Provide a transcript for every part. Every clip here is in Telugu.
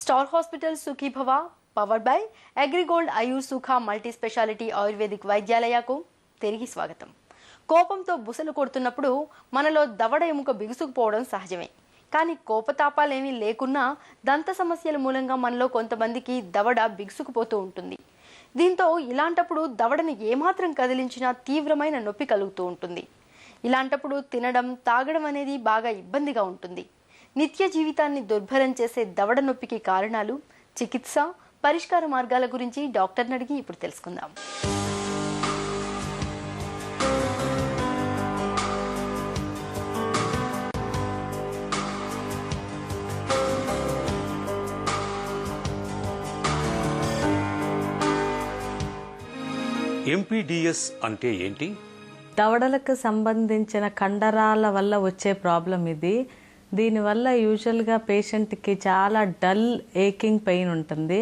Star hospital Sukhibhava powered by Agrigold Ayur Sukha multi speciality ayurvedic వైద్యాలయకు తిరిగి స్వాగతం. కోపంతో బుసలు కొడుతున్నప్పుడు మనలో దవడ ఎముక బిగుసుకుపోవడం సహజమే. కానీ కోపతాపాలేమీ లేకున్నా దంత సమస్యల మూలంగా మనలో కొంతమందికి దవడ బిగుసుకుపోతూ ఉంటుంది. దీంతో ఇలాంటప్పుడు దవడను ఏమాత్రం కదిలించినా తీవ్రమైన నొప్పి కలుగుతూ ఉంటుంది. ఇలాంటప్పుడు తినడం తాగడం అనేది బాగా ఇబ్బందిగా ఉంటుంది. నిత్య జీవితాన్ని దుర్భరం చేసే దవడ నొప్పికి కారణాలు, చికిత్స, పరిష్కార మార్గాల గురించి డాక్టర్ని అడిగి ఇప్పుడు తెలుసుకుందాం. ఎంపీడీఎస్ అంటే ఏంటి? దవడలకు సంబంధించిన కండరాల వల్ల వచ్చే ప్రాబ్లం ఇది. దీనివల్ల యూజువల్గా పేషెంట్కి చాలా డల్ ఏకింగ్ పెయిన్ ఉంటుంది.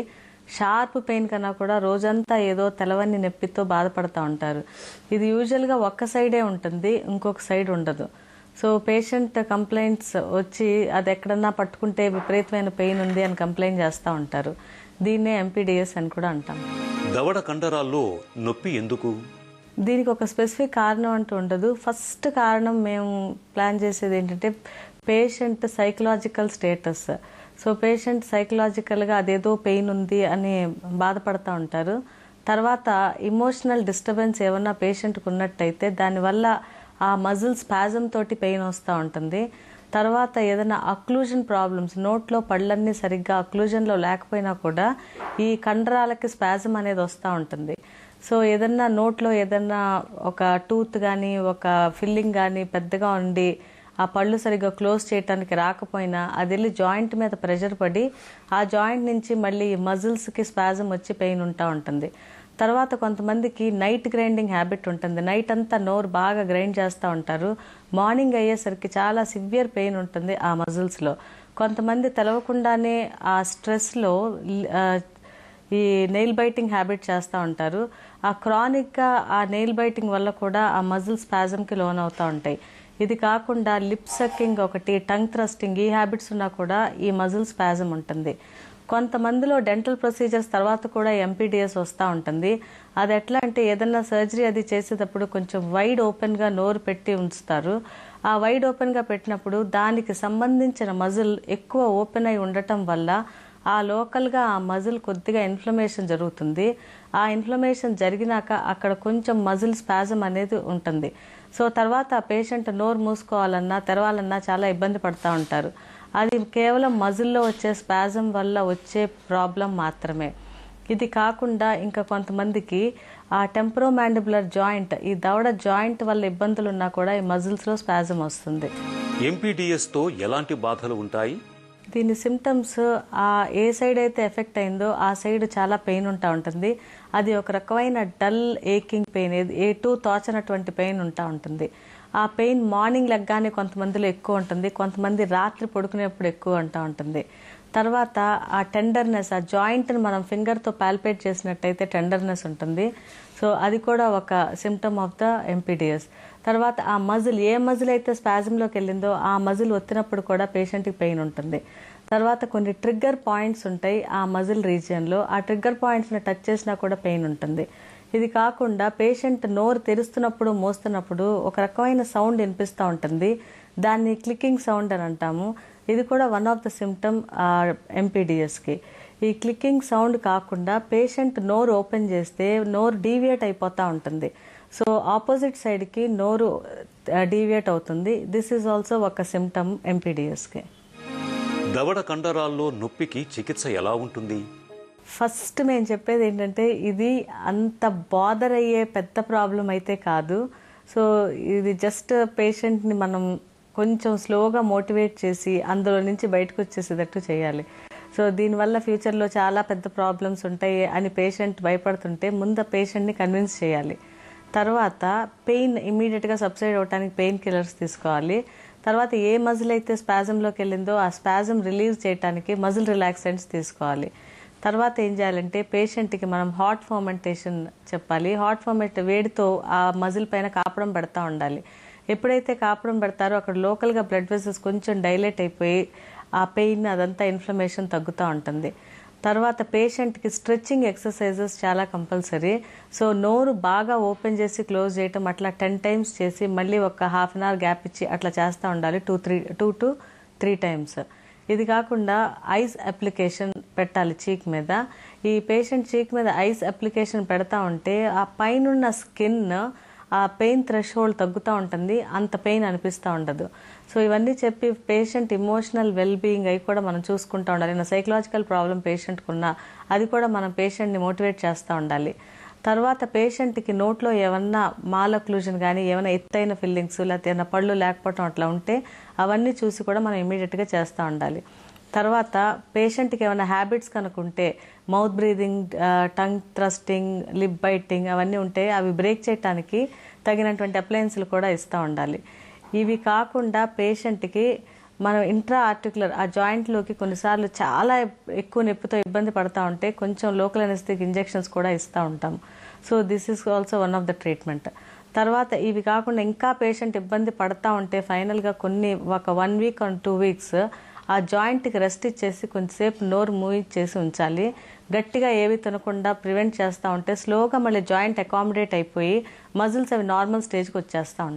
షార్ప్ పెయిన్ కన్నా కూడా రోజంతా ఏదో తెలవని నొప్పితో బాధపడుతూ ఉంటారు. ఇది యూజువల్గా ఒక్క సైడే ఉంటుంది, ఇంకొక సైడ్ ఉండదు. సో పేషెంట్ కంప్లైంట్స్ వచ్చి అది ఎక్కడన్నా పట్టుకుంటే విపరీతమైన పెయిన్ ఉంది అని కంప్లైంట్ చేస్తూ ఉంటారు. దీన్నే ఎంపీడీఎస్ అని కూడా అంటాం. దవడ కండరాల్లో నొప్పి ఎందుకు? దీనికి ఒక స్పెసిఫిక్ కారణం అంటూ ఉండదు. ఫస్ట్ కారణం మేము ప్లాన్ చేసేది ఏంటంటే patient psychological status. So patient సైకలాజికల్గా అదేదో పెయిన్ ఉంది అని బాధపడుతూ ఉంటారు. తర్వాత ఇమోషనల్ డిస్టర్బెన్స్ ఏమన్నా పేషెంట్కి ఉన్నట్టయితే దానివల్ల ఆ మజిల్ స్పాజమ్ తోటి పెయిన్ వస్తూ ఉంటుంది. తర్వాత ఏదైనా అక్లూజన్ ప్రాబ్లమ్స్, నోట్లో పళ్ళన్నీ సరిగ్గా అక్లూజన్లో లేకపోయినా కూడా ఈ కండరాలకి స్పాజమ్ అనేది వస్తూ ఉంటుంది. సో ఏదన్నా నోట్లో ఏదన్నా ఒక టూత్ కానీ ఒక ఫిల్లింగ్ కానీ పెద్దగా ఉండి ఆ పళ్ళు సరిగ్గా క్లోజ్ చేయడానికి రాకపోయినా అది వెళ్ళి జాయింట్ మీద ప్రెషర్ పడి ఆ జాయింట్ నుంచి మళ్ళీ మజిల్స్కి స్పాజమ్ వచ్చి పెయిన్ ఉంటా ఉంటుంది. తర్వాత కొంతమందికి నైట్ గ్రైండింగ్ హ్యాబిట్ ఉంటుంది. నైట్ అంతా నోరు బాగా గ్రైండ్ చేస్తూ ఉంటారు. మార్నింగ్ అయ్యేసరికి చాలా సివియర్ పెయిన్ ఉంటుంది ఆ మజిల్స్లో. కొంతమంది తెలవకుండానే ఆ స్ట్రెస్లో ఈ నెయిల్ బైటింగ్ హ్యాబిట్ చేస్తూ ఉంటారు. ఆ క్రానిక్గా ఆ నెయిల్ బైటింగ్ వల్ల కూడా ఆ మజిల్ స్పాజమ్కి లోన్ అవుతూ ఉంటాయి. ఇది కాకుండా లిప్ సక్కింగ్ ఒకటి, టంగ్ థ్రస్టింగ్, ఈ హ్యాబిట్స్ ఉన్నా కూడా ఈ మజిల్ స్పాజమ్ ఉంటుంది. కొంతమందిలో డెంటల్ ప్రొసీజర్స్ తర్వాత కూడా ఎంపీడీఎస్ వస్తూ ఉంటుంది. అది ఎట్లా అంటే ఏదన్నా సర్జరీ అది చేసేటప్పుడు కొంచెం వైడ్ ఓపెన్గా నోరు పెట్టి ఉంచుతారు. ఆ వైడ్ ఓపెన్గా పెట్టినప్పుడు దానికి సంబంధించిన మజిల్ ఎక్కువ ఓపెన్ అయి ఉండటం వల్ల ఆ లోకల్గా ఆ మజిల్ కొద్దిగా ఇన్ఫ్లమేషన్ జరుగుతుంది. ఆ ఇన్ఫ్లమేషన్ జరిగినాక అక్కడ కొంచెం మజిల్ స్పాజమ్ అనేది ఉంటుంది. సో తర్వాత ఆ పేషెంట్ నోరు మూసుకోవాలన్నా తెరవాలన్నా చాలా ఇబ్బంది పడుతూ ఉంటారు. అది కేవలం మజిల్లో వచ్చే స్పాజమ్ వల్ల వచ్చే ప్రాబ్లం మాత్రమే. ఇది కాకుండా ఇంకా కొంతమందికి ఆ టెంపరోమాండిబులర్ జాయింట్, ఈ దవడ జాయింట్ వల్ల ఇబ్బందులు ఉన్నా కూడా ఈ మజిల్స్లో స్పాజమ్ వస్తుంది. ఎంపీడీఎస్తో ఎలాంటి బాధలు ఉంటాయి? దీని సిమ్టమ్స్ ఏ సైడ్ అయితే ఎఫెక్ట్ అయిందో ఆ సైడ్ చాలా పెయిన్ ఉంటా ఉంటుంది. అది ఒక రకమైన డల్ ఏకింగ్ పెయిన్, ఎటు తోచనటువంటి పెయిన్ ఉంటా ఉంటుంది. ఆ పెయిన్ మార్నింగ్ లెగ్గానే కొంతమందిలో ఎక్కువ ఉంటుంది, కొంతమంది రాత్రి పడుకునేప్పుడు ఎక్కువ ఉంటా ఉంటుంది. తర్వాత ఆ టెండర్నెస్, ఆ జాయింట్ని మనం ఫింగర్తో పాల్పేట్ చేసినట్టయితే టెండర్నెస్ ఉంటుంది. సో అది కూడా ఒక సిమ్టమ్ ఆఫ్ ద ఎంపీడీఎస్. తర్వాత ఆ మజిల్, ఏ మజిల్ అయితే స్పాజంలోకి వెళ్ళిందో ఆ మజిల్ ఒత్తినప్పుడు కూడా పేషెంట్కి పెయిన్ ఉంటుంది. తర్వాత కొన్ని ట్రిగ్గర్ పాయింట్స్ ఉంటాయి ఆ మజిల్ రీజియన్లో, ఆ ట్రిగ్గర్ పాయింట్స్ని టచ్ చేసినా కూడా పెయిన్ ఉంటుంది. ఇది కాకుండా పేషెంట్ నోరు తెరుస్తున్నప్పుడు మోస్తున్నప్పుడు ఒక రకమైన సౌండ్ వినిపిస్తూ ఉంటుంది. దాన్ని క్లికింగ్ సౌండ్ అని అంటాము. ఇది కూడా వన్ ఆఫ్ ద సిమ్టమ్ ఎంపీడీఎస్కి. ఈ క్లికింగ్ సౌండ్ కాకుండా పేషెంట్ నోరు ఓపెన్ చేస్తే నోరు డీవియేట్ అయిపోతూ ఉంటుంది. సో ఆపోజిట్ సైడ్కి నోరు డీవియేట్ అవుతుంది. దిస్ ఈజ్ ఆల్సో ఒక సిమ్టమ్ ఎంపీడీఎస్కి. దవడ కండరాల్లో నొప్పికి చికిత్స ఎలా ఉంటుంది? ఫస్ట్ మేము చెప్పేది ఏంటంటే ఇది అంత బాదర్ అయ్యే పెద్ద ప్రాబ్లం అయితే కాదు. సో ఇది జస్ట్ పేషెంట్ని మనం కొంచెం స్లోగా మోటివేట్ చేసి అందులో నుంచి బయటకు వచ్చేసేటట్టు చేయాలి. సో దీనివల్ల ఫ్యూచర్లో చాలా పెద్ద ప్రాబ్లమ్స్ ఉంటాయి అని పేషెంట్ భయపడుతుంటే ముందు పేషెంట్ని కన్విన్స్ చేయాలి. తర్వాత పెయిన్ ఇమీడియట్గా సబ్సైడ్ అవడానికి పెయిన్ కిల్లర్స్ తీసుకోవాలి. తర్వాత ఏ మజిల్ అయితే స్పాజంలోకి వెళ్ళిందో ఆ స్పాజం రిలీవ్ చేయడానికి మజిల్ రిలాక్సెంట్స్ తీసుకోవాలి. తర్వాత ఏం చేయాలంటే పేషెంట్కి మనం హాట్ ఫర్మెంటేషన్ చెప్పాలి. హాట్ ఫర్మెంట్ వేడితో ఆ మజిల్ పైన కాపడం పెడతా ఉండాలి. ఎప్పుడైతే కాపడం పెడతారో అక్కడ లోకల్గా బ్లడ్ వెసల్స్ కొంచెం డైలేట్ అయిపోయి ఆ పెయిన్ అదంతా ఇన్ఫ్లమేషన్ తగ్గుతూ ఉంటుంది. తర్వాత పేషెంట్కి స్ట్రెచ్చింగ్ ఎక్సర్సైజెస్ చాలా కంపల్సరీ. సో నోరు బాగా ఓపెన్ చేసి క్లోజ్ చేయటం అట్లా 10 టైమ్స్ చేసి మళ్ళీ ఒక హాఫ్ అన్ అవర్ గ్యాప్ ఇచ్చి అట్లా చేస్తూ ఉండాలి 2 to 3 టైమ్స్. ఇది కాకుండా ఐస్ అప్లికేషన్ పెట్టాలి చీక్ మీద. ఈ పేషెంట్ చీక్ మీద ఐస్ అప్లికేషన్ పెడతా ఉంటే ఆ పైనున్న స్కిన్ ఆ పెయిన్ థ్రెషోల్డ్ తగ్గుతూ ఉంటుంది, అంత పెయిన్ అనిపిస్తూ ఉండదు. సో ఇవన్నీ చెప్పి పేషెంట్ ఇమోషనల్ వెల్ బీయింగ్ అవి కూడా మనం చూసుకుంటూ ఉండాలి. నా సైకలాజికల్ ప్రాబ్లం పేషెంట్కి ఉన్నా అది కూడా మనం పేషెంట్ని మోటివేట్ చేస్తూ ఉండాలి. తర్వాత పేషెంట్కి నోట్లో ఏమన్నా మాలక్లూజన్ కానీ ఏమైనా ఎత్తైన ఫిల్లింగ్స్ లేకపోతే ఏమైనా పళ్ళు లేకపోవడం అట్లా ఉంటే అవన్నీ చూసి కూడా మనం ఇమీడియట్గా చేస్తూ ఉండాలి. తర్వాత పేషెంట్కి ఏమైనా హ్యాబిట్స్ కనుకుంటే mouth breathing, tongue thrusting, lip biting అవన్నీ ఉంటే అవి బ్రేక్ చేయడానికి తగినటువంటి అప్లయన్స్లు కూడా ఇస్తూ ఉండాలి. ఇవి కాకుండా పేషెంట్కి మనం ఇంట్రా ఆర్టికులర్ ఆ జాయింట్లోకి కొన్నిసార్లు చాలా ఎక్కువ నొప్పితో ఇబ్బంది పడతా ఉంటే కొంచెం లోకల్ అనెస్థెటిక్ ఇంజెక్షన్స్ కూడా ఇస్తూ ఉంటాం. So this is also one of the treatment. తర్వాత ఇవి కాకుండా ఇంకా పేషెంట్ ఇబ్బంది పడతా ఉంటే ఫైనల్గా ఒక 1 వీక్ or 2 వీక్స్ ఆ జాయింట్కి రెస్ట్ ఇచ్చేసి కొంచెంసేపు నోరు మూవ్ చేసి ఉంచాలి. గట్టిగా ఏవి తినకుండా ప్రివెంట్ చేస్తూ ఉంటే స్లోగా మళ్ళీ జాయింట్ అకామిడేట్ అయిపోయి మజిల్స్ అవి నార్మల్ స్టేజ్కి వచ్చేస్తూ ఉంటాయి.